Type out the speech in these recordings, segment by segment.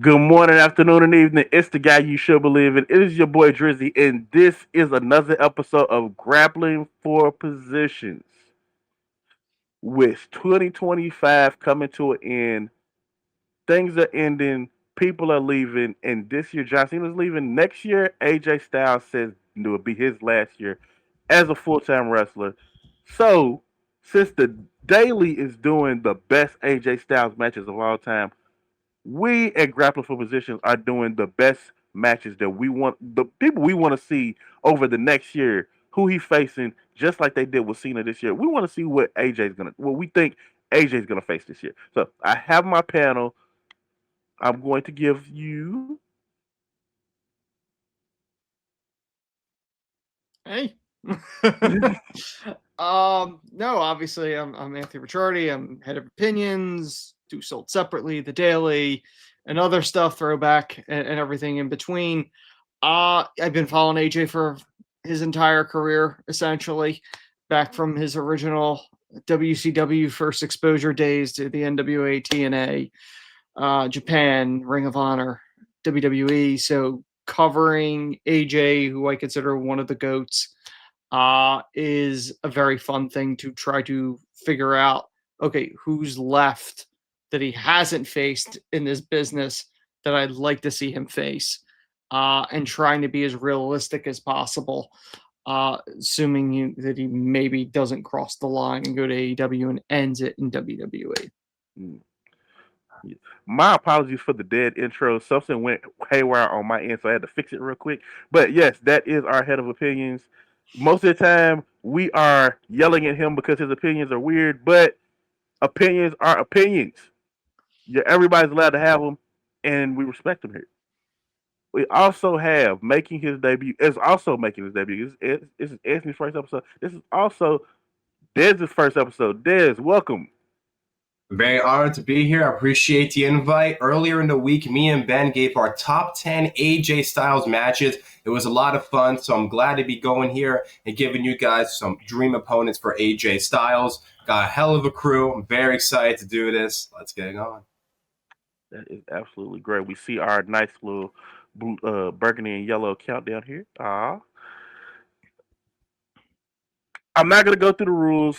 Good morning, afternoon, and evening. It's the guy you should believe in. It is your boy Dryzzy, and this is another episode of Grappling for Positions. With 2025 coming to an end, things are ending, people are leaving, and this year John Cena's leaving. Next year, AJ Styles says it will be his last year as a full-time wrestler. So, since the Daily is doing the best AJ Styles matches of all time, we at Grappling for Positions are doing the best matches that we want, the people we want to see over the next year, who he facing, just like they did with Cena this year. We want to see what we think AJ's gonna face this year. So I have my panel. I'm going to give you. Hey. No, obviously I'm Anthony Ricciardi. I'm head of opinions, do sold separately, the daily, and other stuff, throwback and everything in between. I've been following AJ for his entire career, essentially, back from his original WCW first exposure days to the NWA, TNA, Japan, Ring of Honor, WWE. So covering AJ, who I consider one of the goats, is a very fun thing to try to figure out. Okay, who's left that he hasn't faced in this business that I'd like to see him face, and trying to be as realistic as possible. That he maybe doesn't cross the line and go to AEW and ends it in WWE. Mm, yeah. My apologies for the dead intro. Something went haywire on my end, so I had to fix it real quick. But yes, that is our head of opinions. Most of the time, we are yelling at him because his opinions are weird, but opinions are opinions. Yeah, everybody's allowed to have them, and we respect them here. We also have making his debut. Is also making his debut. This is Anthony's first episode. This is also Dez's first episode. Dez, welcome. Very honored to be here. I appreciate the invite. Earlier in the week, me and Ben gave our top 10 AJ Styles matches. It was a lot of fun, so I'm glad to be going here and giving you guys some dream opponents for AJ Styles. Got a hell of a crew. I'm very excited to do this. Let's get it on. That is absolutely great. We see our nice little burgundy and yellow countdown here. I'm not gonna go through the rules.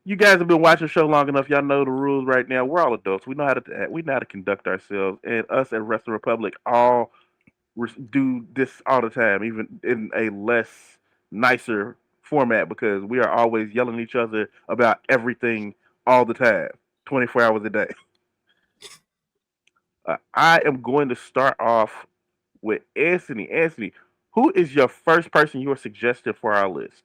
You guys have been watching the show long enough. Y'all know the rules right now. We're all adults. We know how to conduct ourselves, and us at Wrestling Republic all do this all the time, even in a less nicer format because we are always yelling at each other about everything all the time, 24 hours a day. I am going to start off with Anthony. Anthony, who is your first person you are suggesting for our list?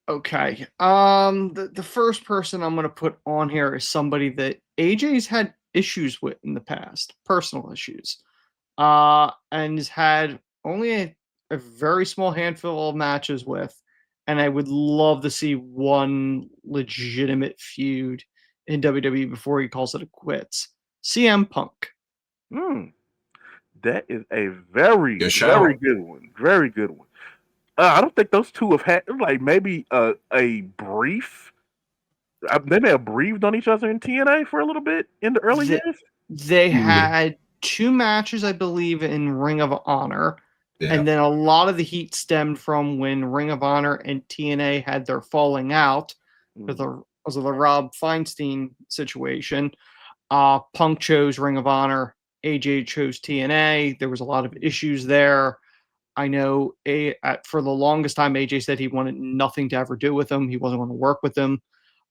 Okay. The first person I'm gonna put on here is somebody that AJ's had issues with in the past, personal issues. And has had only a very small handful of matches with, and I would love to see one legitimate feud in WWE before he calls it a quits. CM Punk. Hmm, that is a very, Good very shout. good one. Very good one. I don't think those two have had like maybe a brief. They may have breathed on each other in TNA for a little bit in the early Th- years. they Yeah. had two matches, I believe, in Ring of Honor. Yeah. And then a lot of the heat stemmed from when Ring of Honor and TNA had their falling out Mm, because of the Rob Feinstein situation. Punk chose Ring of Honor. AJ chose TNA. There was a lot of issues there. I know for the longest time, AJ said he wanted nothing to ever do with him. He wasn't going to work with him.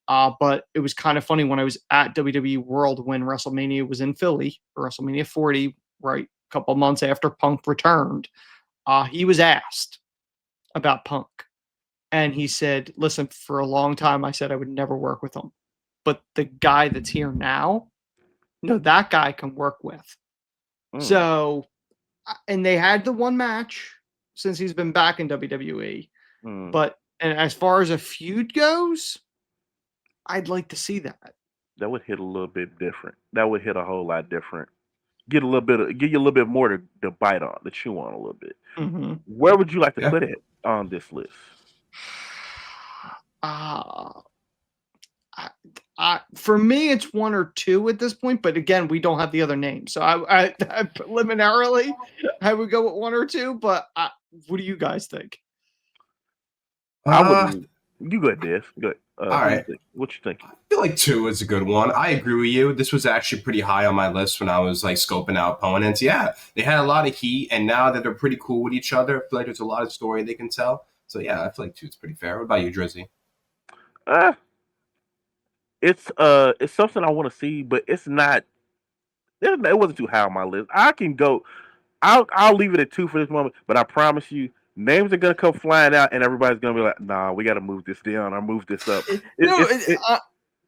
But it was kind of funny when I was at WWE World when WrestleMania was in Philly, WrestleMania 40, right? A couple months after Punk returned. He was asked about Punk. And he said, listen, for a long time, I said I would never work with him. But the guy that's here now, no, that guy can work with. mm, So, and they had the one match since he's been back in WWE. mm. But, and as far as a feud goes, I'd like to see that. That would hit a little bit different. That would hit a whole lot different. Give you a little bit more to bite on, to chew on a little bit. Mm-hmm. Where would you like to Yeah. put it on this list? Uh, I, For me, it's 1 or 2 at this point. But again, we don't have the other names, so I preliminarily I would go with 1 or 2. But what do you guys think? I wouldn't. You go ahead, Des. Go ahead. All Who you right. think? What you thinking? I feel like 2 is a good one. I agree with you. This was actually pretty high on my list when I was like scoping out opponents. Yeah, they had a lot of heat, and now that they're pretty cool with each other, I feel like there's a lot of story they can tell. So yeah, I feel like 2 is pretty fair. What about you, Drizzy? Uh, it's something I want to see, but it's not. It wasn't too high on my list. I can go. I'll leave it at 2 for this moment, but I promise you, names are gonna come flying out, and everybody's gonna be like, "Nah, we got to move this down or move this up."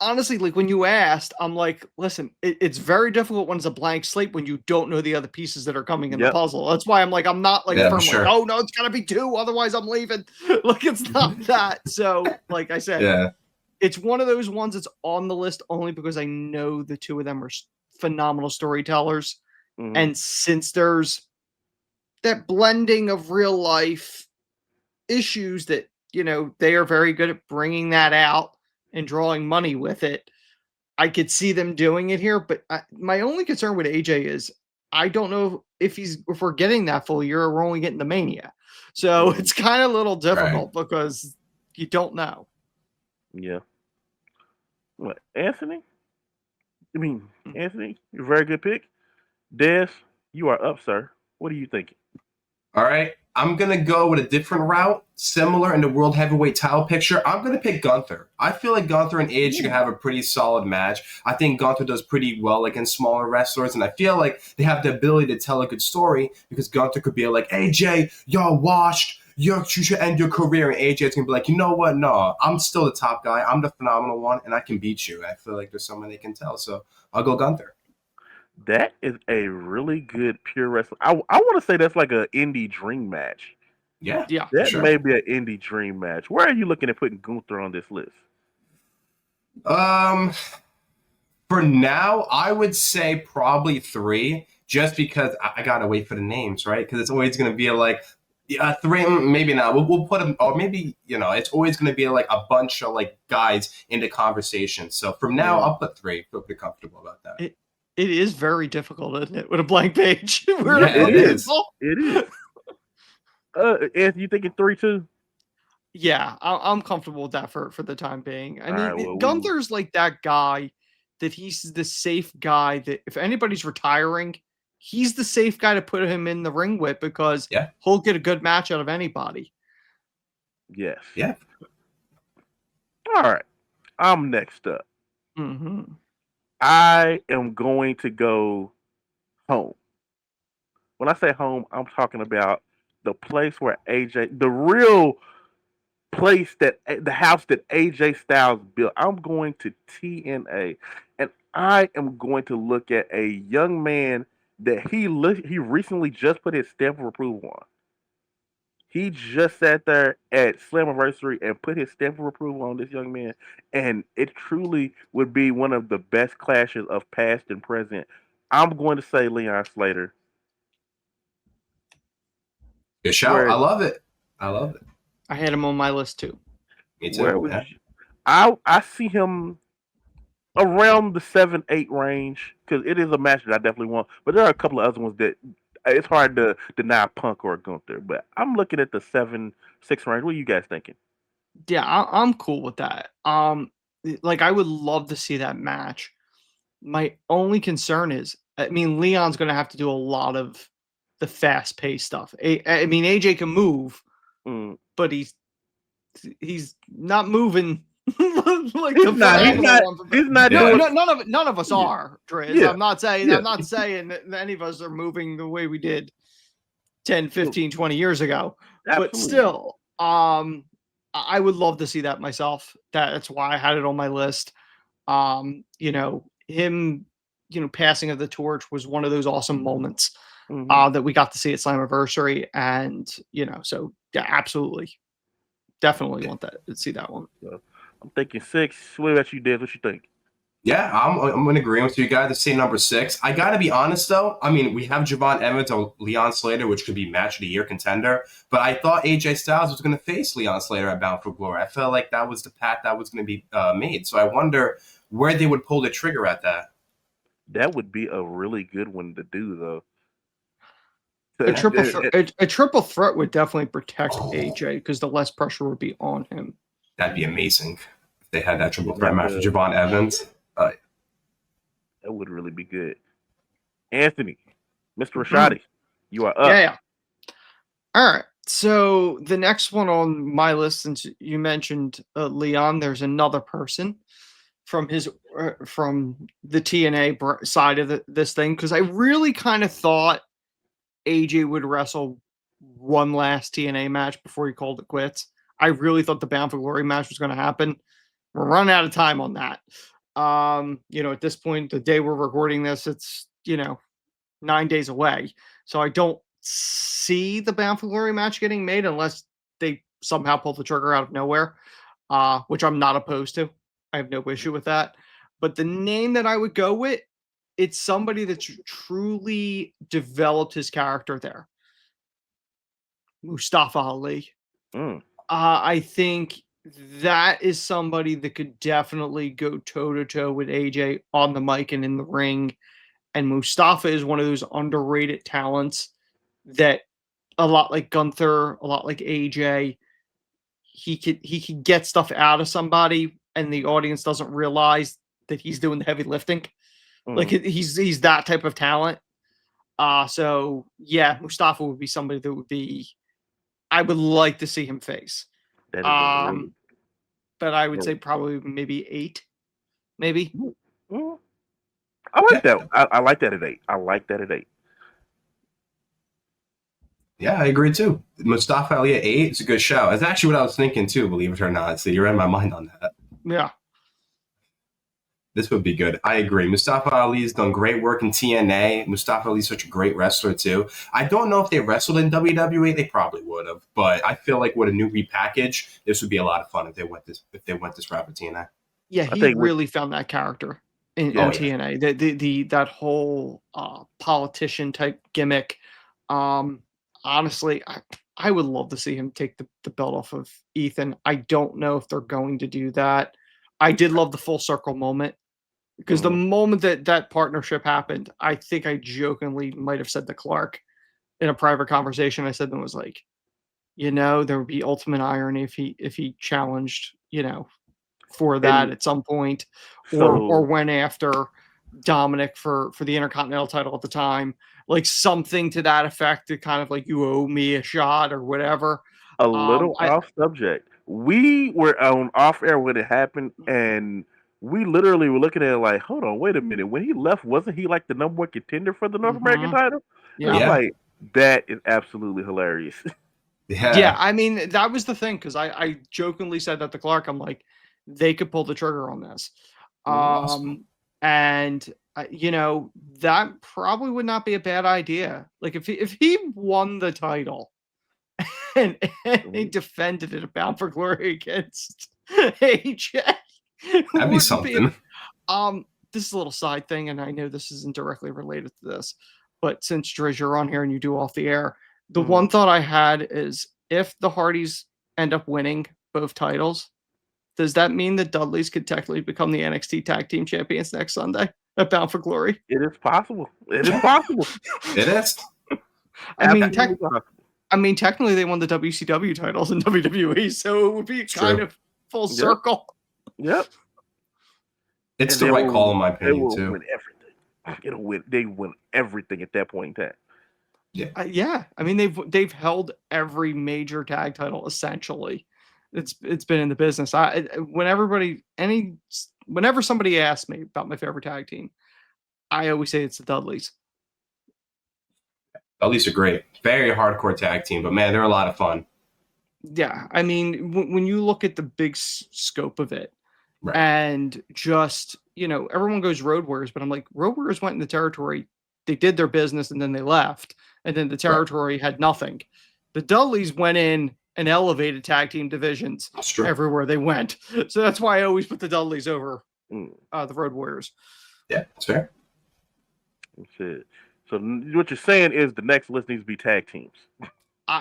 Honestly, like when you asked, I'm like, listen, it's very difficult when it's a blank slate when you don't know the other pieces that are coming in the Yep. puzzle. That's why I'm like, I'm not like Yeah, firm, for sure. like, oh no, it's gotta be 2, otherwise I'm leaving. Like it's not that. So, like I said, Yeah, it's one of those ones that's on the list only because I know the 2 of them are phenomenal storytellers, Mhm. and since there's that blending of real life issues that they are very good at bringing that out and drawing money with it. I could see them doing it here, but my only concern with AJ is I don't know if we're getting that full year or we're only getting the Mania. So it's kind of a little difficult because you don't know. Yeah. What, Anthony? Anthony, you're a very good pick. Des, you are up, sir. What are you thinking? all right. I'm going to go with a different route, similar in the world heavyweight title picture. I'm going to pick Gunther. I feel like Gunther and AJ can have a pretty solid match. I think Gunther does pretty well against smaller wrestlers, and I feel like they have the ability to tell a good story because Gunther could be like, AJ, you're washed. You should end your career. And AJ's going to be like, you know what? No, I'm still the top guy. I'm the phenomenal one, and I can beat you. I feel like there's someone they can tell. So I'll go Gunther. That is a really good pure wrestling. I want to say that's like an indie dream match. Yeah, That sure. may be an indie dream match. Where are you looking at putting Gunther on this list? For now, I would say probably 3, just because I gotta wait for the names, right? Because it's always gonna be like 3, maybe not. We'll put them, or maybe it's always gonna be like a bunch of like guys in the conversation. So from now, I'll put 3. Feel pretty comfortable about that. It is very difficult, isn't it, with a blank page? It is. It is. Anthony, you thinking 3 too? Yeah, I'm comfortable with that for the time being. I mean, Well, Gunther's like that guy that he's the safe guy that if anybody's retiring, he's the safe guy to put him in the ring with because he'll get a good match out of anybody. Yes. Yeah. All right. I'm next up. Mm-hmm. I am going to go home. When I say home, I'm talking about the place where AJ, the real place the house that AJ Styles built. I'm going to TNA, and I am going to look at a young man that he recently just put his stamp of approval on. He just sat there at Slammiversary and put his stamp of approval on this young man, and it truly would be one of the best clashes of past and present. I'm going to say Leon Slater. Good shout. I love it. I had him on my list too. Me too. Where would you? I see him around the 7-8 range because it is a match that I definitely want. But there are a couple of other ones that it's hard to deny Punk or Gunther. But I'm looking at the 7-6 range. What are you guys thinking? Yeah, I'm cool with that. Like I would love to see that match. My only concern is, I mean, Leon's going to have to do a lot of the fast-paced stuff. I mean, AJ can move, but he's not moving like he's not doing. None of us are, Driz. Yeah. I'm not saying that any of us are moving the way we did 10, 15, 20 years ago. Absolutely. But still, I would love to see that myself. That's why I had it on my list. Him, passing of the torch was one of those awesome moments that we got to see at Slammiversary. And, so yeah, absolutely. Definitely want that to see that one. I'm thinking 6. What about you, Des? What you think? Yeah, I'm in agreement with you guys to say number 6. I gotta be honest though. I mean, we have Javon Evans or Leon Slater, which could be match of the year contender. But I thought AJ Styles was going to face Leon Slater at Bound for Glory. I felt like that was the path that was going to be made. So I wonder where they would pull the trigger at that. That would be a really good one to do, though. A triple threat would definitely protect AJ because the less pressure would be on him. That'd be amazing if they had that triple threat match with Javon Evans. That would really be good. Anthony, Mr. Rashadi, you are up. Yeah. All right. So the next one on my list, since you mentioned Leon, there's another person from the TNA side of this thing, because I really kind of thought AJ would wrestle one last TNA match before he called it quits. I really thought the Bound for Glory match was going to happen. We're running out of time on that. At this point, the day we're recording this, it's 9 days away. So I don't see the Bound for Glory match getting made unless they somehow pull the trigger out of nowhere, which I'm not opposed to. I have no issue with that. But the name that I would go with, it's somebody that truly developed his character there. Mustafa Ali. I think that is somebody that could definitely go toe-to-toe with AJ on the mic and in the ring. And Mustafa is one of those underrated talents that, a lot like Gunther, a lot like AJ, he could get stuff out of somebody and the audience doesn't realize that he's doing the heavy lifting. Like he's that type of talent. So yeah, Mustafa would be somebody that would be, I would like to see him face. That is really, but I would say probably maybe 8, maybe. I like that. I like that at 8. I like that at 8. Yeah, I agree too. Mustafa Ali at 8 is a good shout. That's actually what I was thinking too, believe it or not. So you're in my mind on that. Yeah. This would be good. I agree. Mustafa Ali's done great work in TNA. Mustafa Ali's such a great wrestler too. I don't know if they wrestled in WWE. They probably would have, but I feel like with a new repackage, this would be a lot of fun if they went this route with TNA. Yeah, he really found that character in TNA. The that whole politician type gimmick. Honestly, I would love to see him take the belt off of Ethan. I don't know if they're going to do that. I did love the full circle moment, because the moment that partnership happened, I think I jokingly might have said to Clark in a private conversation, I said that was like, there would be ultimate irony if he challenged, for that at some point, or went after Dominic for the Intercontinental title at the time, like something to that effect, to kind of like, you owe me a shot or whatever. A little off subject. We were on off air when it happened, and we literally were looking at it like, hold on, wait a minute. When he left, wasn't he like the number 1 contender for the North American title? Yeah. I'm like, that is absolutely hilarious. Yeah, I mean, that was the thing, because I jokingly said that to Clark. I'm like, they could pull the trigger on this. Awesome. And that probably would not be a bad idea. Like if he won the title and he defended it, Bound for Glory against AJ, that'd be something. This is a little side thing, and I know this isn't directly related to this, but since Dryzzy, you're on here and you do off the air, the one thought I had is, if the Hardys end up winning both titles, does that mean that Dudley's could technically become the NXT Tag Team Champions next Sunday at Bound for Glory? It is possible. It is possible. It is. I mean, technically they won the WCW titles in WWE, so it would be kind of full circle. Yep. It's the right call in my opinion too. They win everything. They win everything at that point in time. Yeah. I mean, they've held every major tag title essentially. It's been in the business. Whenever somebody asks me about my favorite tag team, I always say it's the Dudleys. Dudleys are great. Very hardcore tag team, but man, they're a lot of fun. Yeah, I mean, when you look at the big scope of it, and just, everyone goes Road Warriors, but I'm like, Road Warriors went in the territory, they did their business, and then they left, and then the territory had nothing. The Dudleys went in and elevated tag team divisions everywhere they went. So that's why I always put the Dudleys over the Road Warriors. Yeah, that's fair. That's it. So what you're saying is the next list needs to be tag teams.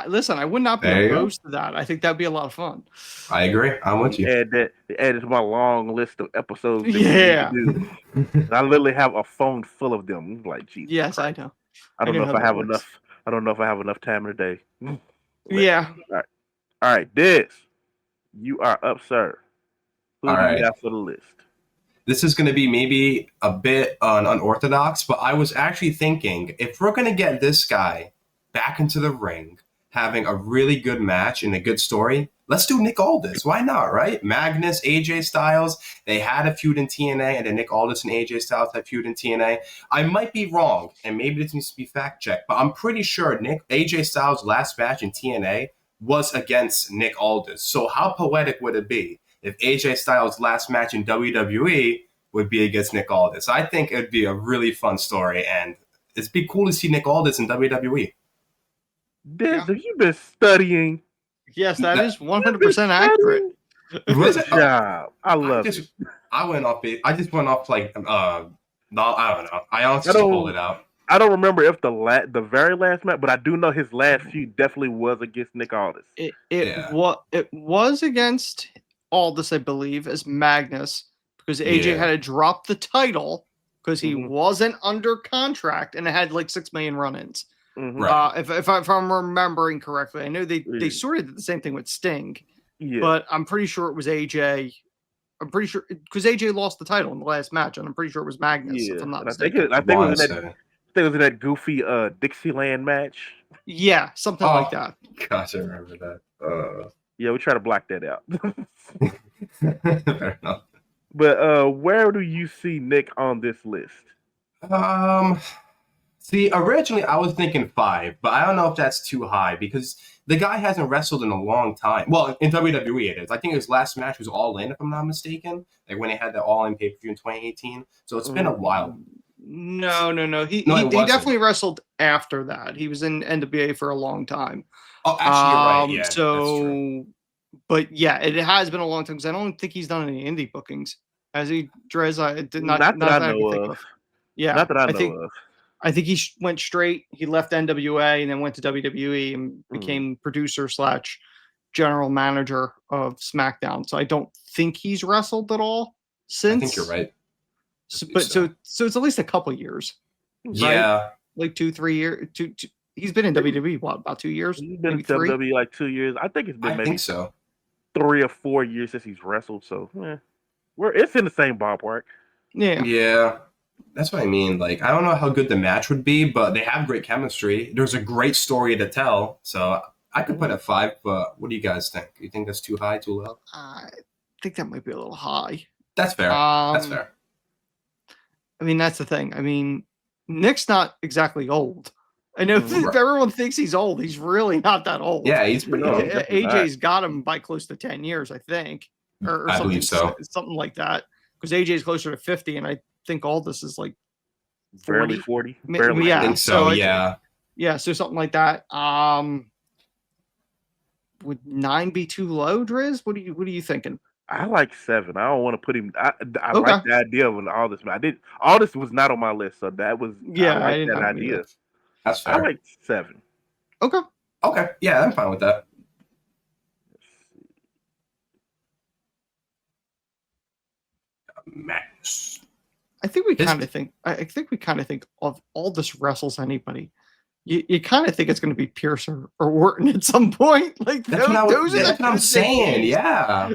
Listen, I would not be There you go. opposed to that. I think that'd be a lot of fun. I agree. I'm with you. Add it to my long list of episodes that we need Yeah. to do. And I literally have a phone full of them. Like, Jesus Yes, Christ. I know. I don't know know how if I that have works. enough. I don't know if I have enough time in the day. Yeah. All right, Diz, you are up, sir. Who All do you right. have for the list? This is going to be maybe a bit unorthodox, but I was actually thinking if we're going to get this guy back into the ring, having a really good match and a good story, let's do Nick Aldis. Why not, right? Magnus, AJ Styles, they had a feud in TNA, and then Nick Aldis and AJ Styles had a feud in TNA. I might be wrong, and maybe this needs to be fact checked, but I'm pretty sure AJ Styles' last match in TNA was against Nick Aldis. So how poetic would it be if AJ Styles' last match in WWE would be against Nick Aldis? I think it'd be a really fun story, and it'd be cool to see Nick Aldis in WWE. Diz, have you been studying? Yes, that That- is 100% accurate. Was Good it? job. I love it. I went off. I just went off like no, I don't know. I honestly I don't- pulled it out. I don't remember if the very last match, but I do know his last feud definitely was against Nick Aldis. It was against Aldis, I believe, as Magnus, because AJ Yeah. had to drop the title because he Mhm. wasn't under contract and it had like 6 million run-ins. Mhm. Right. If I'm remembering correctly, I know they Yeah. sort of did the same thing with Sting, Yeah. but I'm pretty sure it was AJ. I'm pretty sure because AJ lost the title in the last match, and I'm pretty sure it was Magnus. Yeah. If I'm not And I think mistaken. it was Wanna in that. say. I think it was in that goofy Dixieland match. Yeah, something Oh. like that. Gosh, I remember that. Yeah, we try to block that out. Fair enough. But where do you see Nick on this list? See, originally I was thinking 5, but I don't know if that's too high because the guy hasn't wrestled in a long time. Well, in WWE it is. I think his last match was All In, if I'm not mistaken, like when they had the All In pay-per-view in 2018. So it's been a while. No. He wasn't. definitely wrestled after that. He was in NWA for a long time. Oh, actually, you're right. Yeah, that's true. But yeah, it has been a long time because I don't think he's done any indie bookings. Has he, Drez? I did not. Not that I can know think of. Yeah, Not that I know think of. I think he went straight. He left NWA and then went to WWE and Mm. became producer / general manager of SmackDown. So I don't think he's wrestled at all since. I think you're right. So it's at least a couple years, Yeah. like 2-3 years. He's been in WWE what, about 2 years? He's been in Maybe 3? WWE like 2 years. I think it's been I maybe think so. 3 or 4 years since he's wrestled. So it's in the same ballpark. Yeah. Yeah. That's what I mean. Like, I don't know how good the match would be, but they have great chemistry. There's a great story to tell. So I could put it at 5, but what do you guys think? You think that's too high, too low? I think that might be a little high. That's fair. That's fair. I mean, that's the thing. I mean, Nick's not exactly old. I know Right. everyone thinks he's old. He's really not that old. Yeah, he's pretty No, old. definitely AJ's got him by close to 10 years, I think. Or I something, believe so. something like that. Because AJ's closer to 50, and I think Aldis is like Barely 40. 40. Barely. Yeah. I think so, so yeah. Yeah, so something like that. Would 9 be too low, Driz? What are you thinking? I like 7. I don't want to put him. I Okay. like the idea of all this. All this was not on my list, so that was. Yeah, I I like didn't that have him idea. either. That's I fair. like 7. Okay. Okay. Yeah, I'm fine with that. Max. I think we kind of think. I think we kind of think of Aldis wrestles anybody. You kind of think it's going to be Pierce or Orton at some point. Like That's what I'm saying. Yeah.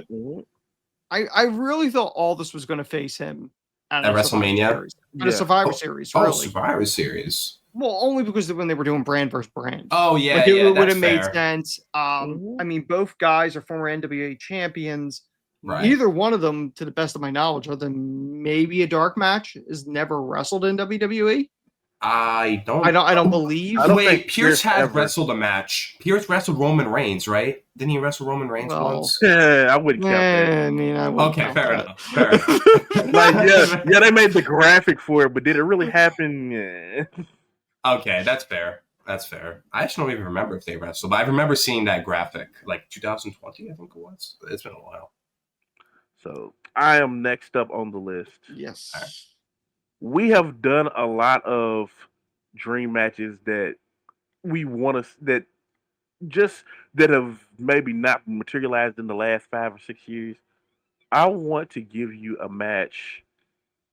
I really thought Aldis was going to face him At WrestleMania? At a Survivor Series, Oh, really. Survivor Series. Well, only because when they were doing brand versus brand. Oh, yeah, Like, yeah, it would that's have made fair. sense. I mean, both guys are former NWA champions. Right. Either one of them, to the best of my knowledge, other than maybe a dark match, has never wrestled in WWE. I don't believe. I don't Wait, think Pierce had ever. wrestled a match. Pierce wrestled Roman Reigns, right? Didn't he wrestle Roman Reigns Well, once? Yeah, I wouldn't count I mean, I wouldn't Okay, count fair that. enough. Fair enough. Like, yeah, they made the graphic for it, but did it really happen? Yeah. Okay, that's fair. That's fair. I actually don't even remember if they wrestled, but I remember seeing that graphic, like 2020, I think it was. It's been a while. So I am next up on the list. Yes. All right. We have done a lot of dream matches that we want to that just that have maybe not materialized in the last 5 or 6 years. I want to give you a match.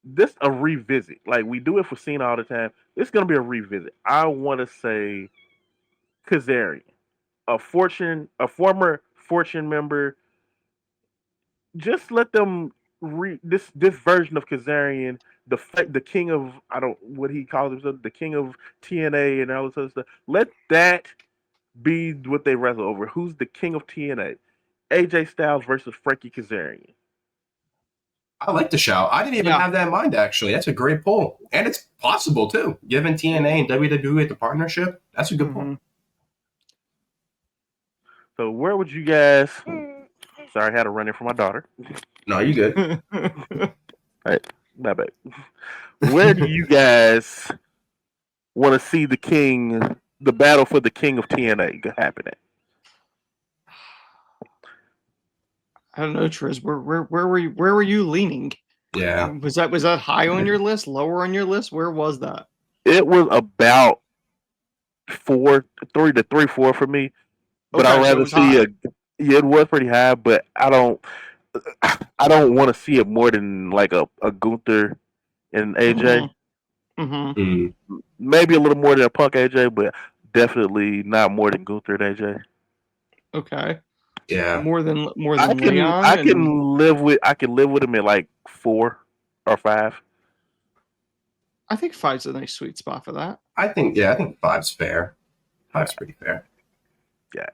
This a revisit. Like we do it for Cena all the time. It's gonna be a revisit. I want to say Kazarian, a former Fortune member. Just let them this version of Kazarian, the king of I don't what he calls himself, the king of TNA and all this other stuff. Let that be what they wrestle over. Who's the king of TNA? AJ Styles versus Frankie Kazarian. I like the shout. I didn't even Yeah. have that in mind, actually. That's a great poll. And it's possible, too. Given TNA and WWE at the partnership, that's a good poll. So where would you guys? Sorry, I had to run in for my daughter. No, you good. Right, my bad. Where do you guys want to see the battle for the king of TNA happen at? I don't know, Triz. Where were you leaning? Yeah. Was that high on your list? Lower on your list? Where was that? It was about 3 to 4 for me, but I'd Okay, so it rather was see high. a. Yeah, it was pretty high, but I don't want to see it more than like a Gunther and AJ. Mm-hmm. Mm. Maybe a little more than a Punk AJ, but definitely not more than Gunther and AJ. Okay. Yeah. More than I can Leon I and can live with him at like 4 or 5. I think five's a nice sweet spot for that. I think five's fair. Five's pretty fair. Yeah.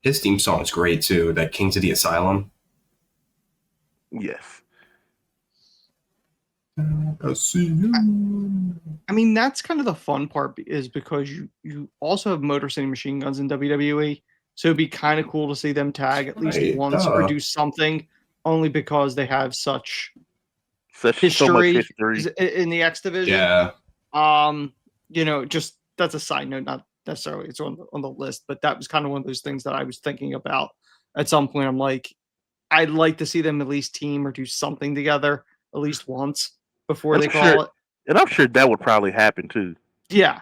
His theme song is great, too. That Kings of the Asylum. Yes. I see you. I mean, that's kind of the fun part is because you also have Motor City Machine Guns in WWE, so it'd be kind of cool to see them tag at least Right, once or do something, only because they have such So much history history. in the X division. Yeah. Just that's a side note, not necessarily it's on the list, but that was kind of one of those things that I was thinking about at some point. I'm like, I'd like to see them at least team or do something together at least once before And they I'm sure call it. and I'm sure that would probably happen too. Yeah.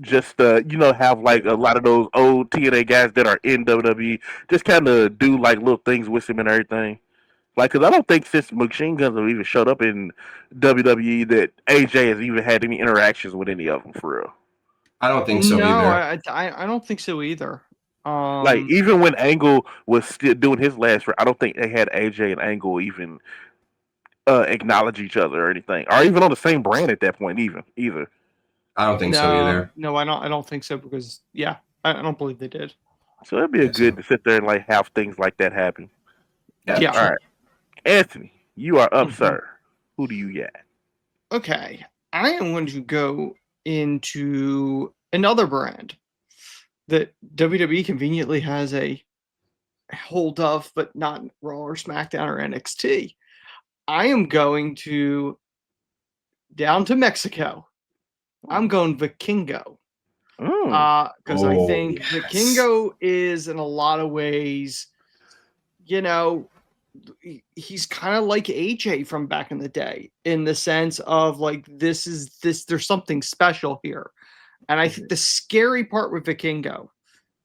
Just have like a lot of those old TNA guys that are in WWE, just kind of do like little things with him and everything. Like, cause I don't think since Machine Guns have even showed up in WWE that AJ has even had any interactions with any of them for real. I don't think so No, either. I don't think so either. Like even when Angle was still doing his last, I don't think they had AJ and Angle even acknowledge each other or anything, or even on the same brand at that point, even either. I don't think so either. No, I don't think so because I don't believe they did. So it'd be a good to sit there and like have things like that happen. Yeah. All right, Anthony, you are up, Mhm. sir. Who do you got? Okay, I am going to go into another brand that WWE conveniently has a hold of, but not Raw or SmackDown or NXT. I am going down to Mexico. I'm going Vikingo. Because I think yes. Vikingo is in a lot of ways, he's kind of like AJ from back in the day in the sense of like there's something special here. And I think the scary part with Vikingo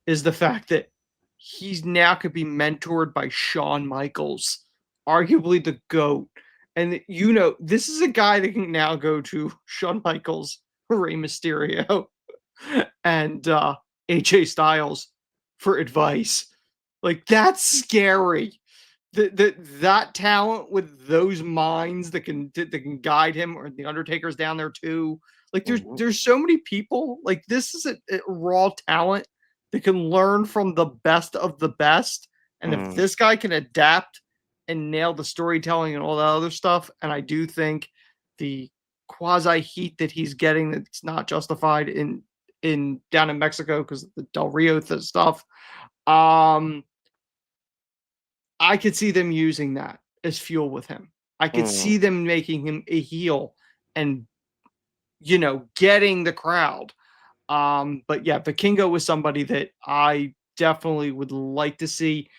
is the fact that he's now could be mentored by Shawn Michaels, arguably the GOAT. And this is a guy that can now go to Shawn Michaels, Rey Mysterio, and AJ Styles for advice. Like that's scary. That talent with those minds that can guide him, or the Undertaker's down there too. Like there's so many people. Like this is a raw talent that can learn from the best of the best. And if this guy can adapt and nail the storytelling and all that other stuff, and I do think the quasi heat that he's getting that's not justified in down in Mexico because of the Del Rio stuff. I could see them using that as fuel with him. I could see them making him a heel and getting the crowd. But yeah, Vikingo was somebody that I definitely would like to see.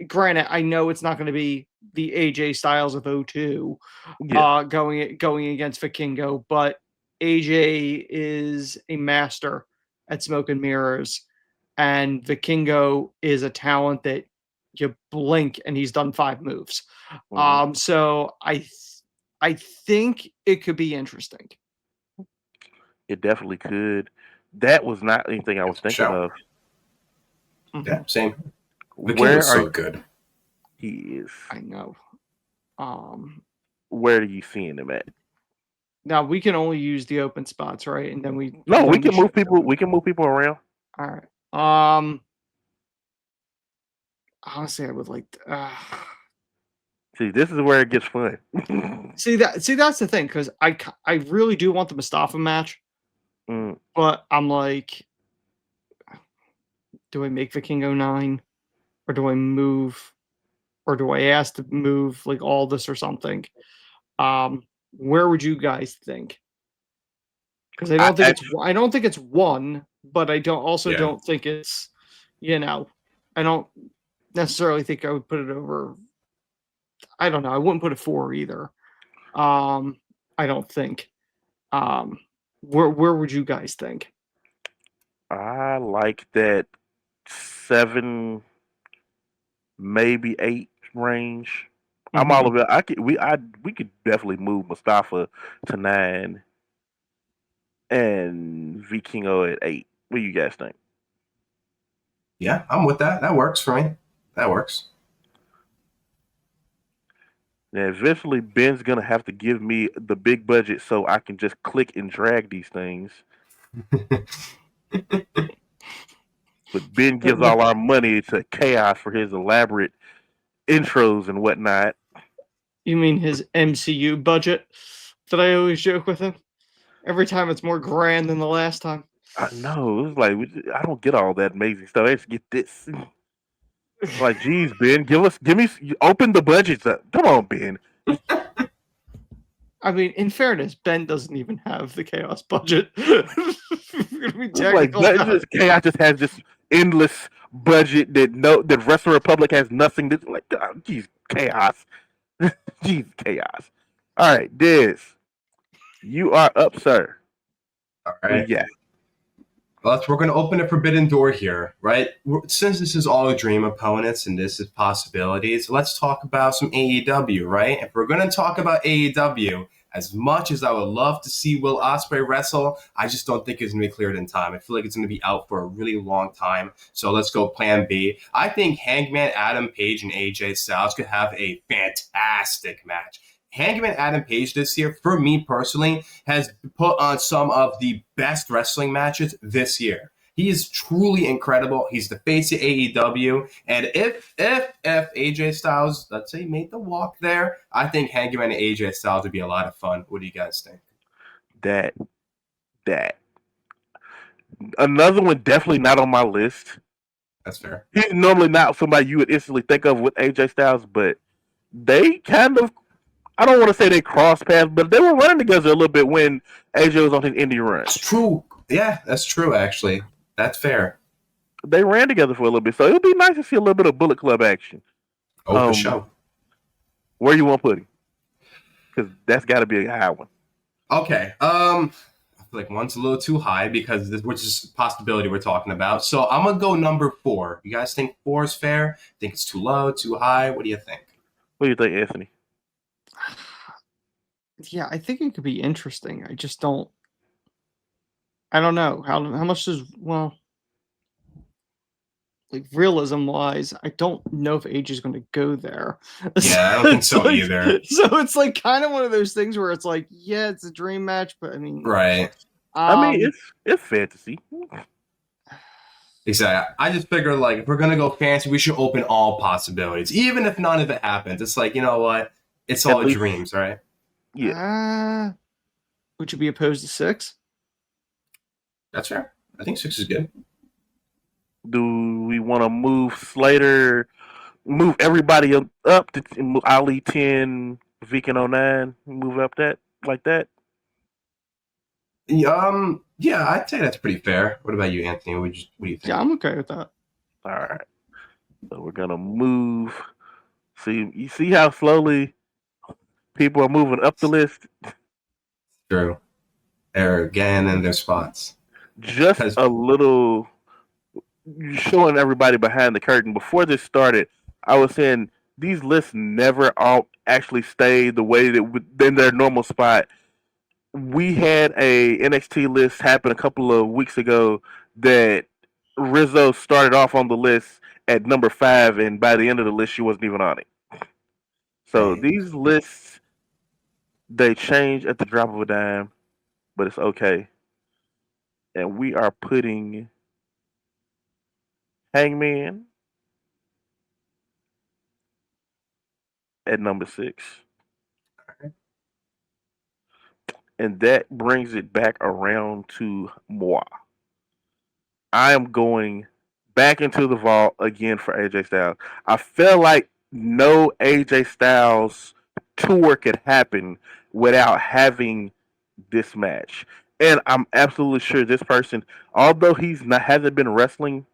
Granted, I know it's not going to be the AJ Styles of 02 going against Vikingo, but AJ is a master at Smoke and Mirrors, and Vikingo is a talent that you blink and he's done 5 moves. So I think it could be interesting. It definitely could. That was not anything I was thinking Show. of. Yeah, same. The king Where was are so good. he is? I know. Where are you seeing him at? Now we can only use the open spots, right? And then we No, and we then can move shift people. them. We can move people around. All right. Honestly, I would like. See, this is where it gets fun. See that's the thing, because I really do want the Mustafa match, but I'm like, do I make Vikingo 9, or do I move, or do I ask to move like all this or something? Where would you guys think? Because I don't think it's 1, but I don't think it's, I don't necessarily think I would put it over. I don't know. I wouldn't put it 4 either. I don't think. Where would you guys think? I like that 7, maybe 8 range. I'm all about. We could definitely move Mustafa to 9 and Vikingo at 8. What do you guys think? Yeah, I'm with that. That works for me. That works. Now, eventually, Ben's gonna have to give me the big budget so I can just click and drag these things. But Ben gives all our money to Chaos for his elaborate intros and whatnot. You mean his MCU budget that I always joke with him? Every time it's more grand than the last time. I know. It's like I don't get all that amazing stuff. I just get this. Like, geez, Ben, open the budgets up. Come on, Ben. I mean, in fairness, Ben doesn't even have the Chaos budget. Chaos just has this endless budget that Wrestling Republic has nothing. To, like, oh, geez, Chaos. Jeez, Chaos. All right, Diz, you are up, sir. All right. Yeah. We're going to open a forbidden door here, right? Since this is all dream opponents and this is possibilities, let's talk about some AEW, right? If we're going to talk about AEW, as much as I would love to see Will Ospreay wrestle, I just don't think it's going to be cleared in time. I feel like it's going to be out for a really long time. So let's go plan B. I think Hangman Adam Page and AJ Styles could have a fantastic match. Hangman Adam Page this year, for me personally, has put on some of the best wrestling matches this year. He is truly incredible. He's the face of AEW. And if AJ Styles, let's say, made the walk there, I think Hangman and AJ Styles would be a lot of fun. What do you guys think? That. Another one definitely not on my list. That's fair. He's normally not somebody you would instantly think of with AJ Styles, but they kind of, I don't want to say they crossed paths, but they were running together a little bit when AJ was on his indie run. That's true. Yeah, that's true, actually. That's fair. They ran together for a little bit, so it would be nice to see a little bit of Bullet Club action. Oh, for sure. Where you want to put him? Because that's got to be a high one. Okay. I feel like one's a little too high because which is a possibility we're talking about. So I'm going to go number 4. You guys think 4 is fair? Think it's too low, too high? What do you think? What do you think, Anthony? Yeah, I think it could be interesting. I just don't. I don't know how much does like realism wise. I don't know if age is going to go there. Yeah, I don't think so either. So it's like kind of one of those things where it's like, yeah, it's a dream match, but I mean, right. I mean, it's fantasy. Exactly. I just figure like if we're gonna go fancy, we should open all possibilities, even if none of it happens. It's like, you know what? It's all dreams, right? Yeah. Would you be opposed to 6? That's fair. I think 6 is good. Do we want to move Slater, move everybody up to Ali 10, Viking 09, move up that like that? Yeah, I'd say that's pretty fair. What about you, Anthony? What do you think? Yeah, I'm okay with that. All right. So we're gonna move. See, you see how slowly people are moving up the list? True. They're getting in their spots. Just Because a little showing everybody behind the curtain. Before this started, I was saying these lists never all actually stay the way that in their normal spot. We had a NXT list happen a couple of weeks ago that Rizzo started off on the list at number 5, and by the end of the list, she wasn't even on it. So dang, these lists they change at the drop of a dime, but it's okay. And we are putting Hangman at number 6. And that brings it back around to moi. I am going back into the vault again for AJ Styles. I feel like no AJ Styles tour could happen without having this match. And I'm absolutely sure this person, although he's not hasn't been wrestling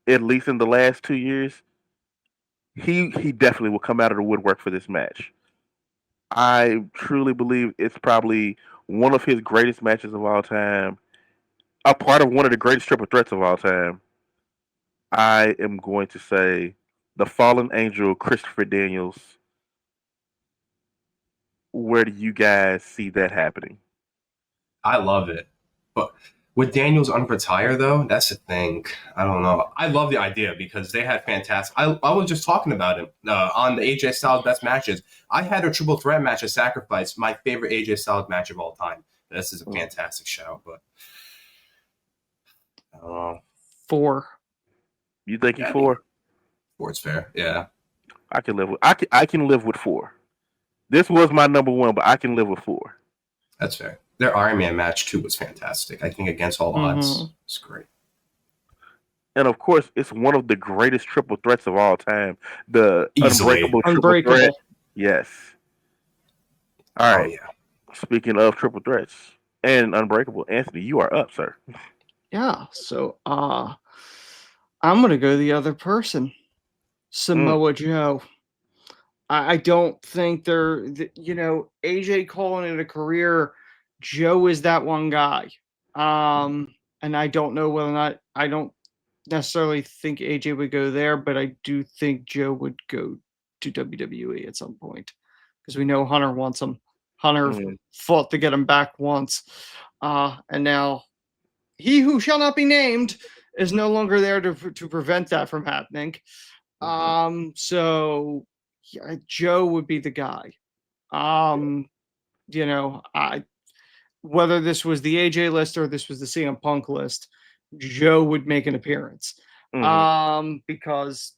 at least in the last 2 years, he definitely will come out of the woodwork for this match. I truly believe it's probably one of his greatest matches of all time, a part of one of the greatest triple threats of all time. I am going to say the fallen angel, Christopher Daniels. Where do you guys see that happening? I love it. But would Daniels unretire though? That's the thing. I don't know. I love the idea because they had fantastic. I was just talking about him on the AJ Styles best matches. I had a triple threat match at Sacrifice, my favorite AJ Styles match of all time. This is a Mm. fantastic show, but I don't know. 4. You think he's I mean, 4? four's fair. Yeah, I can live with. I can live with 4. This was my number 1, but I can live with 4. that's fair. Their Iron Man match too was fantastic. I think against all odds, it's great. And of course, it's one of the greatest triple threats of all time. The Easily. Unbreakable triple threat. Unbreakable. Yes. All Oh right. yeah. Speaking of triple threats and Unbreakable, Anthony, you are up, sir. Yeah. So I'm gonna go the other person. Mm, Samoa Joe. I don't think AJ calling it a career. Joe is that one guy. And I don't know whether or not I don't necessarily think AJ would go there, but I do think Joe would go to WWE at some point because we know Hunter wants him. Hunter mm, fought to get him back once, and now he who shall not be named is no longer there to prevent that from happening. mhm, So yeah, Joe would be the guy. Um, I whether this was the AJ list or this was the CM Punk list, Joe would make an appearance. mhm, Because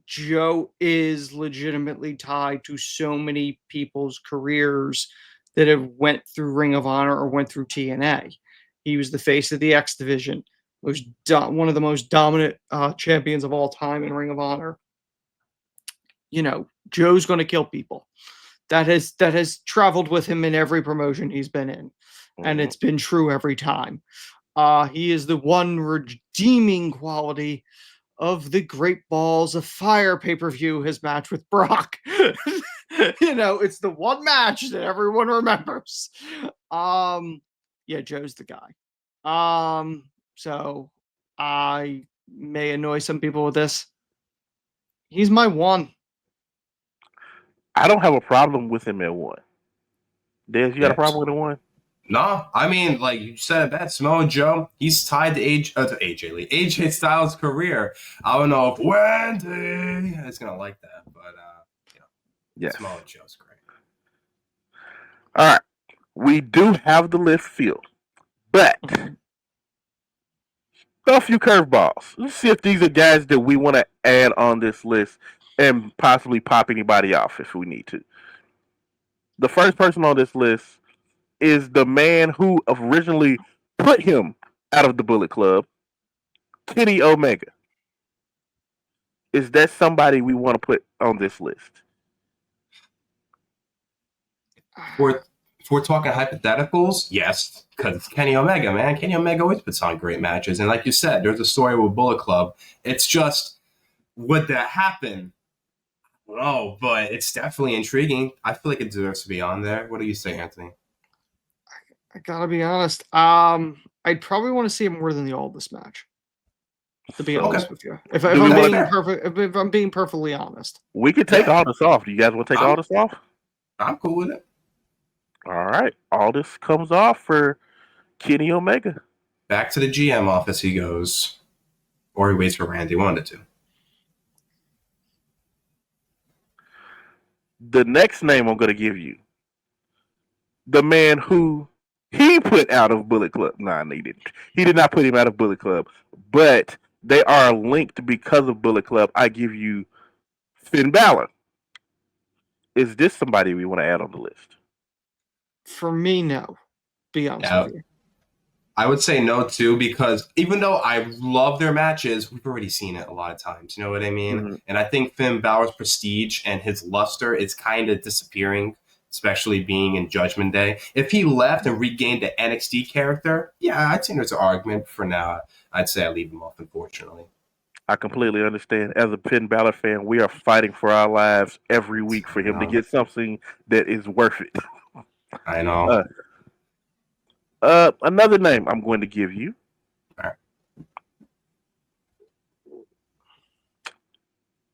Joe is legitimately tied to so many people's careers that have went through Ring of Honor or went through TNA. He was the face of the X division, one of the most dominant champions of all time in Ring of Honor. Joe's going to kill people. That has traveled with him in every promotion he's been in, and mhm. it's been true every time. He is the one redeeming quality of the Great Balls of Fire pay-per-view, his match with Brock. It's the one match that everyone remembers. Yeah, Joe's the guy. So I may annoy some people with this. He's my one. I don't have a problem with him at 1. Des, you got a Yeah. problem with a 1? No, I mean, like you said it best, Samoa Joe, he's tied to AJ Lee, AJ Styles' career. I don't know if Wendy is gonna like that, but Yes. Samoa Joe's great. All right. We do have the list filled, but throw a few curveballs. Let's see if these are guys that we want to add on this list and possibly pop anybody off if we need to. The first person on this list is the man who originally put him out of the Bullet Club, Kenny Omega. Is that somebody we want to put on this list? For if we're talking hypotheticals, yes, because it's Kenny Omega, man. Kenny Omega always puts on great matches, and like you said, there's a story with Bullet Club. It's just would that happen? Oh, but it's definitely intriguing. I feel like it deserves to be on there. What do you say, Anthony? I gotta be honest. I'd probably want to see it more than the Aldis match. To be So, honest with you, if Do I'm we being wanna- perfect, if I'm being perfectly honest, we can take Yeah. all this off. Do you guys want to take all this off? I'm cool with it. All right. All this comes off for Kenny Omega. Back to the GM office he goes. Or he waits for Randy, one of the two. The next name I'm going to give you, the man who he put out of Bullet Club. Nah, he didn't. He did not put him out of Bullet Club, but they are linked because of Bullet Club. I give you Finn Balor. Is this somebody we want to add on the list? for me, no. Be honest Yeah. with you. I would say no too, because even though I love their matches, we've already seen it a lot of times. You know what I mean? Mm-hmm. And I think Finn Balor's prestige and his luster is kind of disappearing, especially being in Judgment Day. If he left and regained the NXT character, yeah, I'd say there's an argument. For now, I'd say I leave him off, unfortunately. I completely understand. As a Finn Balor fan, we are fighting for our lives every week for him to get something that is worth it. I know. Another name I'm going to give you. All right.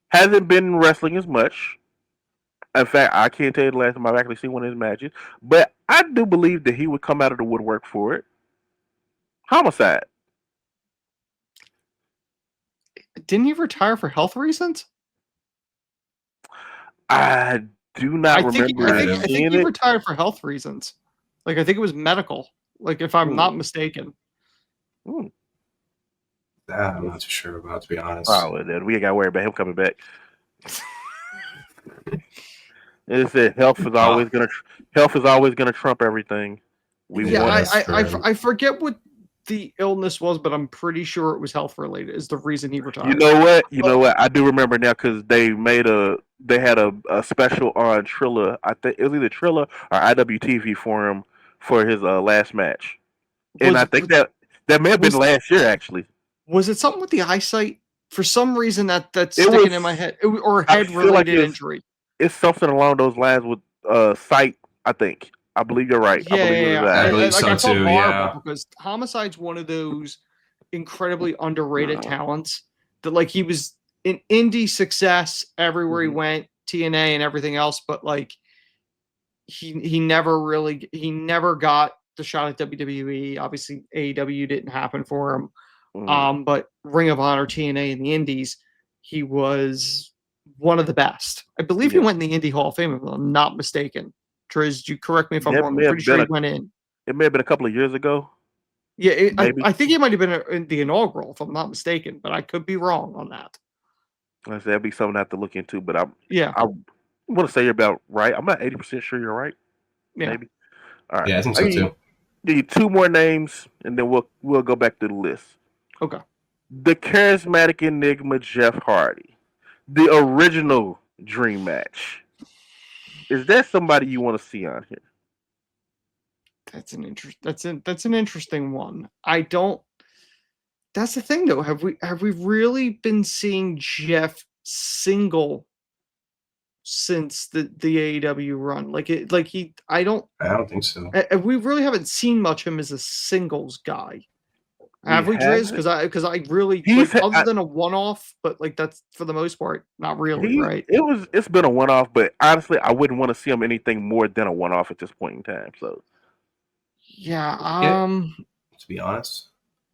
Hasn't been in wrestling as much. In fact, I can't tell you the last time I've actually seen one of his matches, but I do believe that he would come out of the woodwork for it. Homicide. Didn't he retire for health reasons? I do not remember I think seeing he it. retired for health reasons. Like I think it was medical. Like if I'm not mistaken. Hmm. That I'm not too sure about, to be honest. Oh, then we ain't got to worry about him coming back. It said health is always gonna trump everything. I forget what the illness was, but I'm pretty sure it was health related. Is the reason he retired. You know what? I do remember now because they had a special on Trilla. I think it was either Trilla or IWTV for him for his last match, and I think that may have been last year actually. Was it something with the eyesight? For some reason that's sticking in my head, or a head related injury. It's something along those lines with sight. I believe you're right. Yeah, I believe yeah, I believe so I felt too. horrible because Homicide's one of those incredibly underrated talents that, like, he was an indie success everywhere he went, TNA and everything else, but like he never got the shot at WWE. Obviously, AEW didn't happen for him. But Ring of Honor, TNA, and the Indies, he was one of the best. I believe he went in the Indie Hall of Fame, if I'm not mistaken. Triz, you correct me if I'm wrong. I'm pretty sure he went in. It may have been a couple of years ago. Yeah, I think he might have been in the inaugural, if I'm not mistaken, but I could be wrong on that. That'd be something I have to look into, but I want to say you're about right. I'm not 80% sure you're right. Yeah. Maybe. All right. Yeah, I think so too. Need two more names, and then we'll go back to the list. Okay. The charismatic enigma Jeff Hardy, the original Dream Match. Is that somebody you want to see on here? That's an interesting one. I don't. That's the thing, though. Have we really been seeing Jeff single since the AEW run? I don't think so. We really haven't seen much of him as a singles guy. Have we, Driz? Because I really other than a one-off, but like that's for the most part not really, right? It's been a one-off, but honestly, I wouldn't want to see him anything more than a one-off at this point in time. So yeah, to be honest,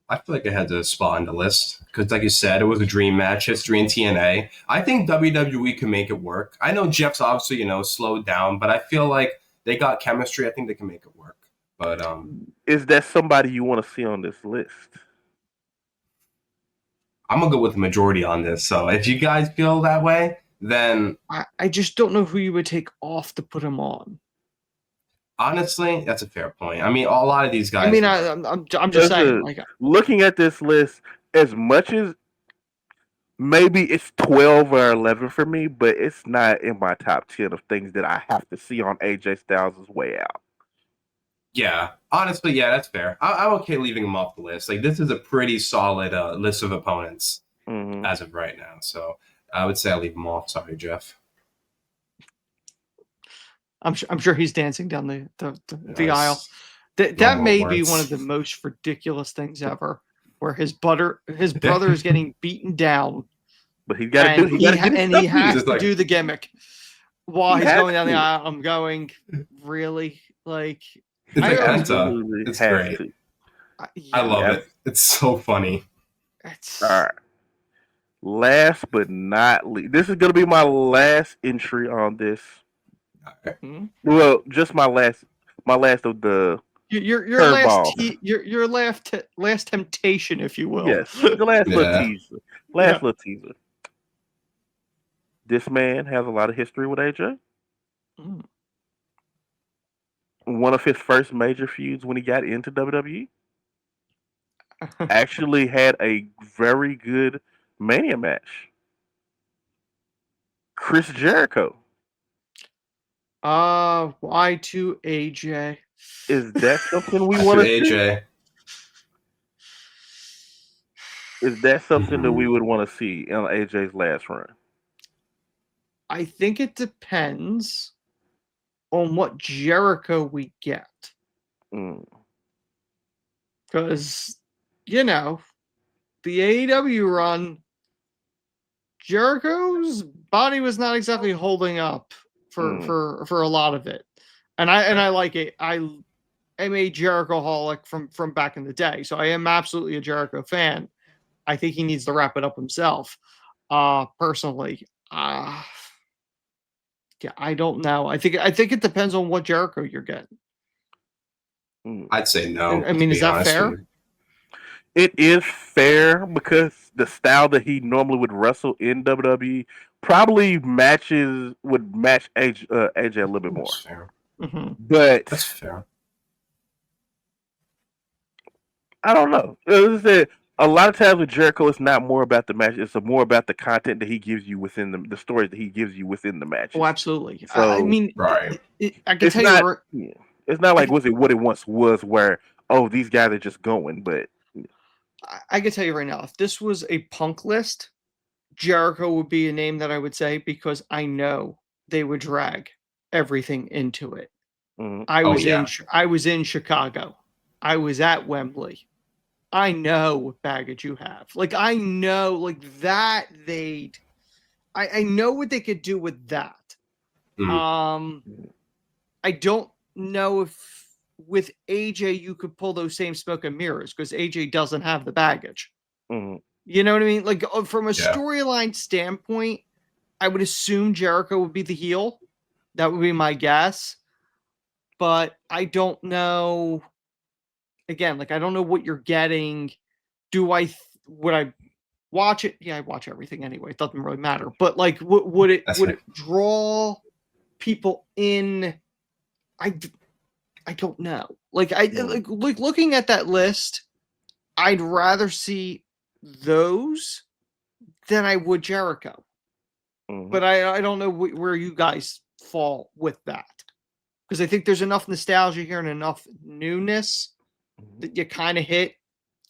I feel like I had to spot on the list because, like you said, it was a dream match, history in TNA. I think WWE can make it work. I know Jeff's obviously slowed down, but I feel like they got chemistry. I think they can make it work. But is that somebody you want to see on this list? I'm gonna go with the majority on this. So if you guys feel that way, then I just don't know who you would take off to put him on. Honestly, that's a fair point. I mean, a lot of these guys. I mean, I'm just saying. Looking at this list, as much as maybe it's 12 or 11 for me, but it's not in my top 10 of things that I have to see on AJ Styles' way out. Yeah, honestly, yeah, that's fair. I'm okay leaving him off the list. Like, this is a pretty solid list of opponents as of right now. So I would say I leave him off. Sorry, Jeff. I'm sure he's dancing down the aisle. That more may be words. one of the most ridiculous things ever, where his brother is getting beaten down, But he's got to and do. He got to get his he stuff has in. Just to like- do the gimmick while He he's has going down the to. aisle. I'm going, really, like, It's I like always- Penta. It's has great. to. yeah, I love it. It's so funny. it's All right. Last but not least, this is gonna be my last entry on this. Hmm? Well, just my last of the your last Curveball. your last temptation, if you will. yes, the last little Yeah. teaser. Last little teaser. This man has a lot of history with AJ. Mm. One of his first major feuds when he got into WWE actually had a very good Mania match. Chris Jericho. Y2AJ. Is that something we To want to see? AJ. Is that something that we would want to see in AJ's last run? I think it depends on what Jericho we get. Mm. Because, the AEW run, Jericho's body was not exactly holding up for a lot of it. And I like it. I am a Jericho-holic from back in the day. So I am absolutely a Jericho fan. I think he needs to wrap it up himself. Personally. Yeah, I don't know. I think it depends on what Jericho you're getting. I'd say no. I mean, to is be that honest fair? with you. It is fair because the style that he normally would wrestle in WWE probably would match AJ a little bit more. That's fair. Mm-hmm. But That's fair. I don't know. As I said, a lot of times with Jericho, it's not more about the match; it's more about the content that he gives you within the stories that he gives you within the matches. Oh, absolutely. So, I mean, Right. I can it's tell not. you. Yeah, it's not like was it what it once was, where these guys are just going. But I can tell you right now, if this was a Punk list, Jericho would be a name that I would say because I know they would drag everything into it. I was in Chicago. I was at Wembley. I know what baggage you have. Like I know, like that I know what they could do with that. Mm. I don't know if with AJ you could pull those same smoke and mirrors because AJ doesn't have the baggage. You know what I mean? Like from a storyline standpoint, I would assume Jericho would be the heel. That would be my guess. But I don't know. Again, like I don't know what you're getting. Would I watch it? Yeah, I watch everything anyway. It doesn't really matter. But like, would it draw people in? I don't know. Like like looking at that list, I'd rather see those than I would Jericho. But I don't know where you guys fall with that because I think there's enough nostalgia here and enough newness that you kind of hit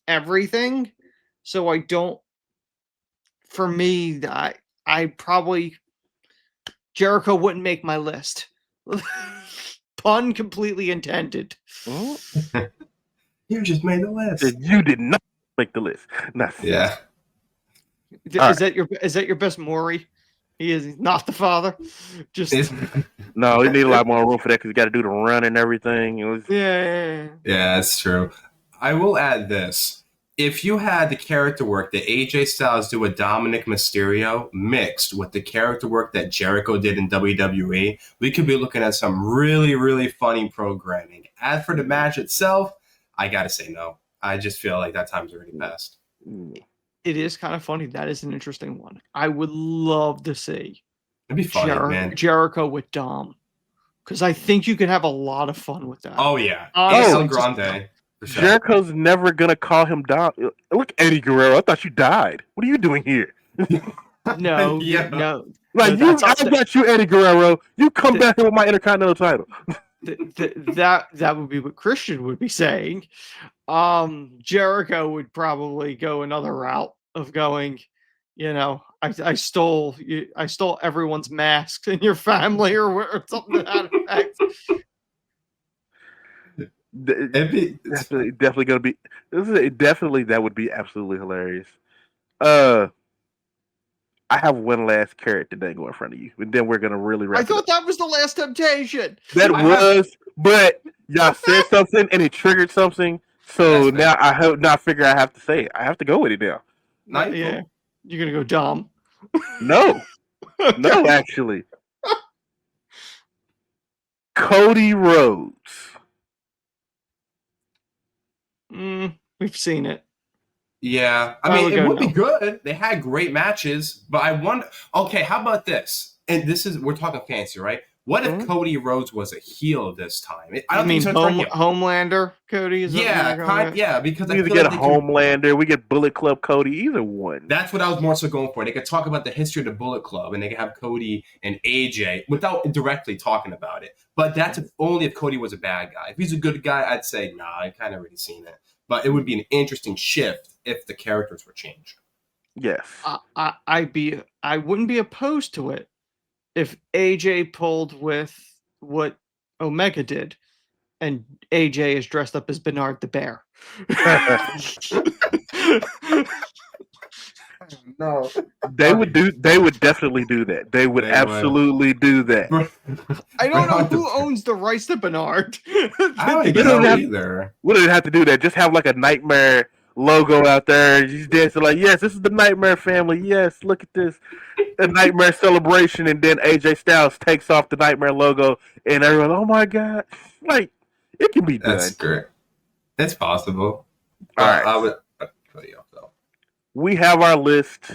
everything. So I don't. For me, I probably Jericho wouldn't make my list. Pun completely intended. You just made the list. You did not make the list. Yeah. Is that your best Maury? He is not the father. Just no, he need a lot more room for that because he got to do the run and everything. Yeah, that's true. I will add this. If you had the character work that AJ Styles do with Dominic Mysterio mixed with the character work that Jericho did in WWE, we could be looking at some really, really funny programming. As for the match itself, I got to say no. I just feel like that time's already passed. It is kind of funny. That is an interesting one. I would love to see It'd be funny, man. Jericho with Dom. Because I think you could have a lot of fun with that. Oh, yeah. Honestly, El Grande. Sure. Jericho's never going to call him Dom. Look, Eddie Guerrero, I thought you died. What are you doing here? No. Like, I got you, Eddie Guerrero. You come back here with my Intercontinental title. That would be what Christian would be saying. Jericho would probably go another route of going, I stole everyone's masks in your family or something to that effect. Definitely gonna be. Definitely that would be absolutely hilarious. Uh, I have one last carrot today go in front of you, and then we're gonna really I wrap it up. thought that was the last temptation. That I have was, but y'all said something and it triggered something. So That's now fair. I have not figure I have to say it. I have to go with it now. Not yeah. cool. You're gonna go dumb. No, no, Okay. actually, Cody Rhodes. We've seen it. Yeah, I I mean, would it go would be no. good. They had great matches, but I wonder. Okay, how about this? And this is we're talking fancy, right? What if Mhm. Cody Rhodes was a heel this time? I I don't think mean, he's gonna turn heel. Homelander, Cody, is that what Yeah, you're going with? yeah, because We I either feel get like a they can. Homelander, we get Bullet Club Cody, either one. That's what I was more so going for. They could talk about the history of the Bullet Club, and they could have Cody and AJ without directly talking about it. But that's only if Cody was a bad guy. If he's a good guy, I'd say nah. I kind of already seen it. But it would be an interesting shift if the characters were changed. Yes. I wouldn't be opposed to it if AJ pulled with what Omega did, and AJ is dressed up as Bernard the Bear. No, They would do. They would definitely do that. They would They would. absolutely do that. I don't know who owns the rights to Bernard. I don't You even don't know have- either. We don't have to do that. Just have like a Nightmare logo out there. Just dancing like, yes, this is the Nightmare family. Yes, look at this, a Nightmare celebration, and then AJ Styles takes off the Nightmare logo, and everyone, oh my god, like it can be done. That's great. It's possible. All right, I would cut you off though. we have our list.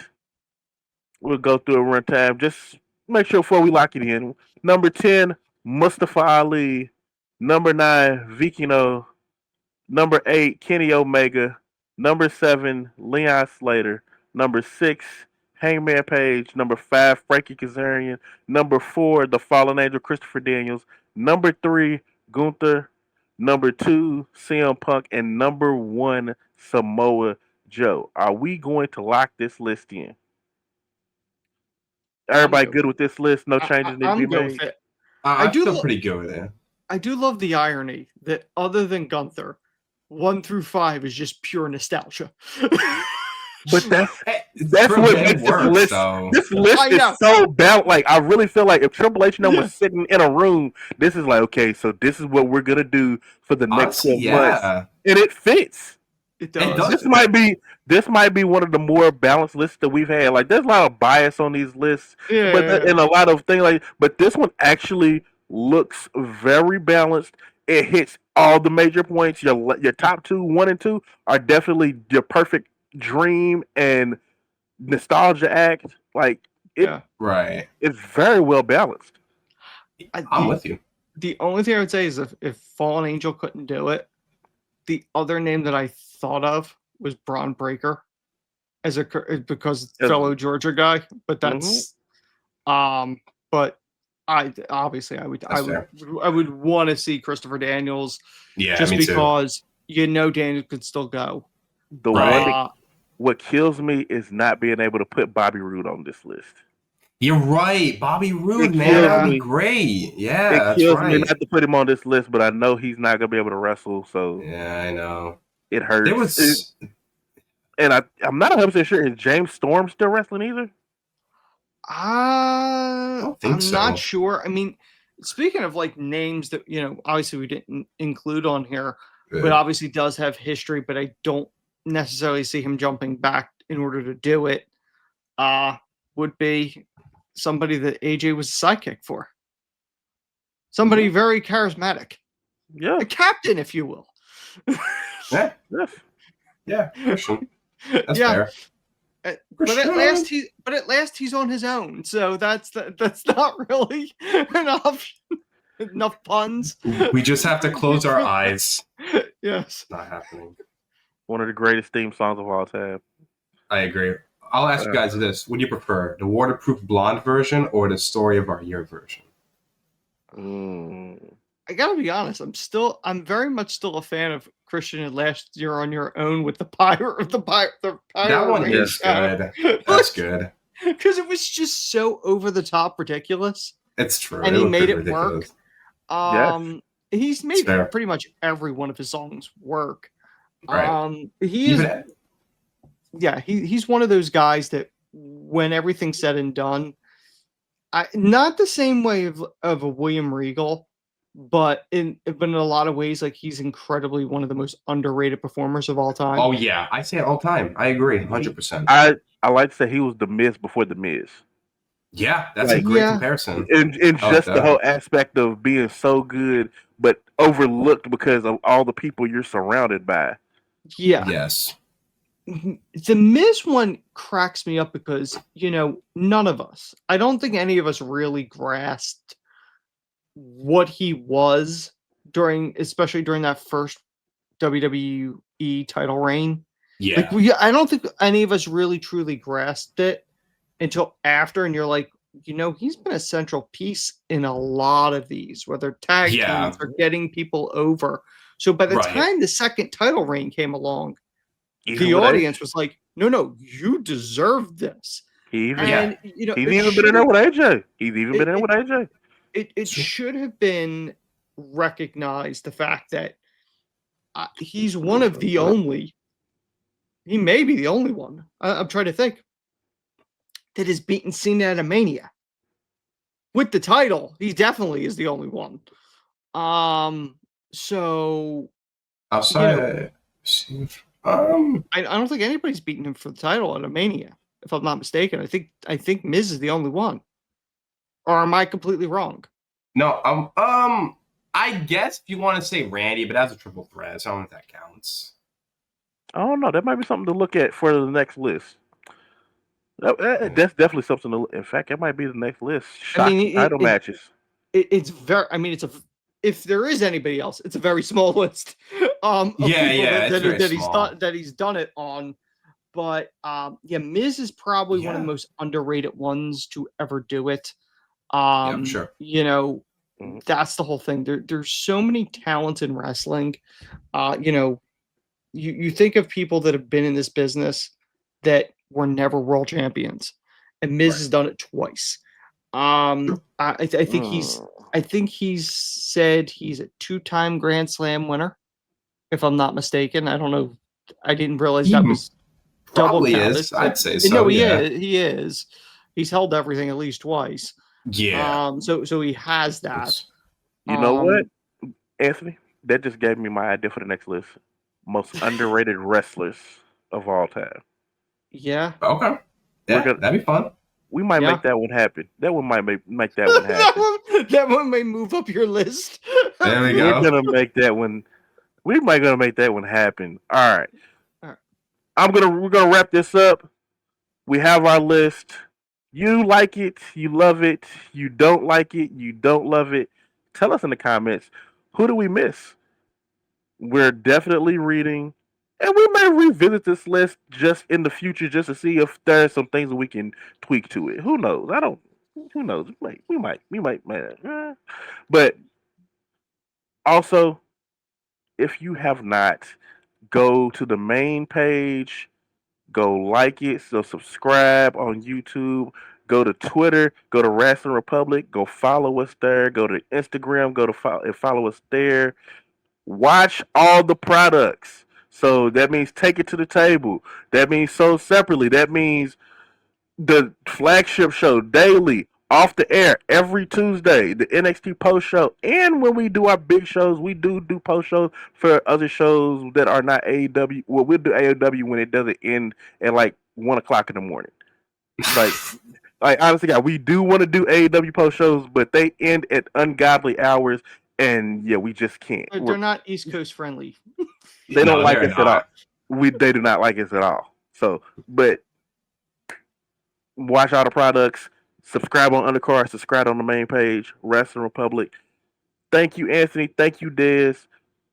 We'll go through a run time. Just make sure before we lock it in. Number 10, Mustafa Ali. Number 9, Vikino. Number 8, Kenny Omega. Number 7, Leon Slater. Number 6, Hangman Page. Number 5, Frankie Kazarian. Number 4, The Fallen Angel Christopher Daniels. Number 3, Gunther. Number 2, CM Punk. And number 1, Samoa Joe. Are we going to lock this list in? Everybody good with this list? No changes need to I'm be good made? with it. I do feel lo- pretty good with it. I do love the irony that other than Gunther, 1 through 5 is just pure nostalgia. But that's For what him, makes this works, list. though. This list I know. is so balanced. Like I really feel like if Triple H and them was sitting in a room, this is like okay, so this is what we're gonna do for the next Honestly, 12 months, and it fits. It does. It does. This might be one of the more balanced lists that we've had. Like there's a lot of bias on these lists, Yeah, but yeah, and a lot of things like. But this one actually looks very balanced. It hits all the major points. Your top two, 1 and 2, are definitely your perfect dream and nostalgia act. Like yeah. Right. it's very well balanced. I'm with you. The only thing I would say is if Fallen Angel couldn't do it, the other name that I thought of was Braun Breaker as because fellow Georgia guy, but that's but I obviously I would want to see Christopher Daniels Yeah, just me too. because Daniels could still go. The Right. one that, what kills me is not being able to put Bobby Roode on this list. You're right. Bobby Roode, It man. kills That would be me. great. Yeah, It that's kills me right. not to put him on this list, but I know he's not gonna be able to wrestle, so Yeah, I know. it hurts. There was And I'm not 100% sure is James Storm still wrestling either. don't think I'm so. not sure. I mean, speaking of like names that obviously we didn't include on here, but obviously does have history, but I don't necessarily see him jumping back in order to do it. Would be somebody that AJ was a sidekick for. Somebody very charismatic. Yeah. A captain, if you will. Yeah, Yes. yeah, Christian. That's Yeah. fair. But at last he's on his own, so that's not really enough puns. We just have to close our eyes. Yes. Not happening. One of the greatest theme songs of all time. I agree. I'll ask you guys this. Would you prefer the waterproof blonde version or the story of our year version? I gotta be honest, I'm very much still a fan of Christian and Last Year on Your Own with the pirate. That one is good. That's good. Because it was just so over the top ridiculous. It's true. And it he was made pretty it ridiculous. work. He's It's made fair. pretty much every one of his songs work. Right. He is, Even yeah, he's one of those guys that when everything's said and done, not the same way of a William Regal, but in a lot of ways, like he's incredibly one of the most underrated performers of all time. oh yeah, I say it all the time. I agree, 100%. I like to say he was the Miz before the Miz. Yeah, that's a Like, great Yeah, comparison. and I like just the whole that. aspect of being so good but overlooked because of all the people you're surrounded by. yeah. Yes. The Miz one cracks me up because none of us, I don't think any of us really grasped what he was especially during that first WWE title reign. Like Yeah. I don't think any of us really truly grasped it until after, and you're like, he's been a central piece in a lot of these, whether tag Yeah. teams or getting people over. So by the Right. time the second title reign came along, Even the with audience was like, no, you deserve this. he even Yeah. And he's it even been in should there have with AJ. He's even been in there with AJ. it should have been recognized, the fact that he's one of the only, he may be the only one, I'm trying to think, that has beaten Cena at a Mania with the title. He definitely is the only one. So Outside. I don't think anybody's beaten him for the title at a Mania, if I'm not mistaken. I think Miz is the only one. Or am I completely wrong? No, I guess if you want to say Randy, but that's a triple threat, so I don't know if that counts. I don't know. That might be something to look at for the next list. That's definitely something to. In fact, it might be the next list. I mean, Shocking title matches. it's very. I mean, if there is anybody else, it's a very small list of Yeah, people yeah, it's very that small. he's done it on. But yeah, Miz is probably one of the Yeah. most underrated ones to ever do it. Yeah, for sure. Mhm. That's the whole thing. There's so many talents in wrestling. You think of people that have been in this business that were never world champions, and Miz Right. has done it twice. Mm. I think he's said he's a 2-time Grand Slam winner, if I'm not mistaken. I don't know. I didn't realize that was double Probably counted. is. I'd say No, so. he Yeah. is. He is. He's held everything at least twice. Yeah. So he has that. You know what, Anthony? That just gave me my idea for the next list. Most underrated wrestlers of all time. Yeah. Okay. We're Yeah, gonna. that'd be fun. We might Yeah. make that one happen. That one might make that one happen. that one may move up your list. There we We're go. gonna make that one. We might gonna make that one happen. All right. All right. We're gonna wrap this up. We have our list. You like it, you love it. You don't like it, you don't love it. Tell us in the comments. Who do we miss? We're definitely reading, and we may revisit this list just in the future, just to see if there's some things that we can tweak to it. Who knows? I don't. Who knows? We might, man. But also, if you have not, go to the main page, go like it, so subscribe on YouTube, go to Twitter, go to Wrestling Republic, go follow us there, go to Instagram, go to follow us there. Watch all the products. So that means take it to the table. That means sold separately. That means the flagship show daily, off the air every Tuesday, the NXT post show, and when we do our big shows, we do post shows for other shows that are not AEW. Well, we'll do AEW when it doesn't end at like 1 o'clock in the morning. Like, like honestly, God, we do want to do AEW post shows, but they end at ungodly hours, and yeah, we just can't. They're not East Coast friendly. They don't No, like they're us at all. not. They do not like us at all. So, but watch all the products. Subscribe on Undercard. Subscribe on the main page. Wrestling Republic. Thank you, Anthony. Thank you, Dez.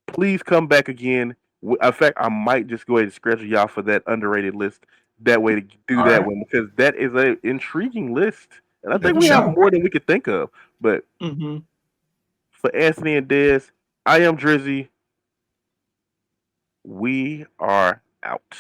Please come back again. In fact, I might just go ahead and schedule y'all for that underrated list. That way to do All that right. one, because that is an intriguing list, and I Yeah, think for we have sure. more than we could think of. But Mm-hmm. for Anthony and Dez, I am Dryzzy. We are out.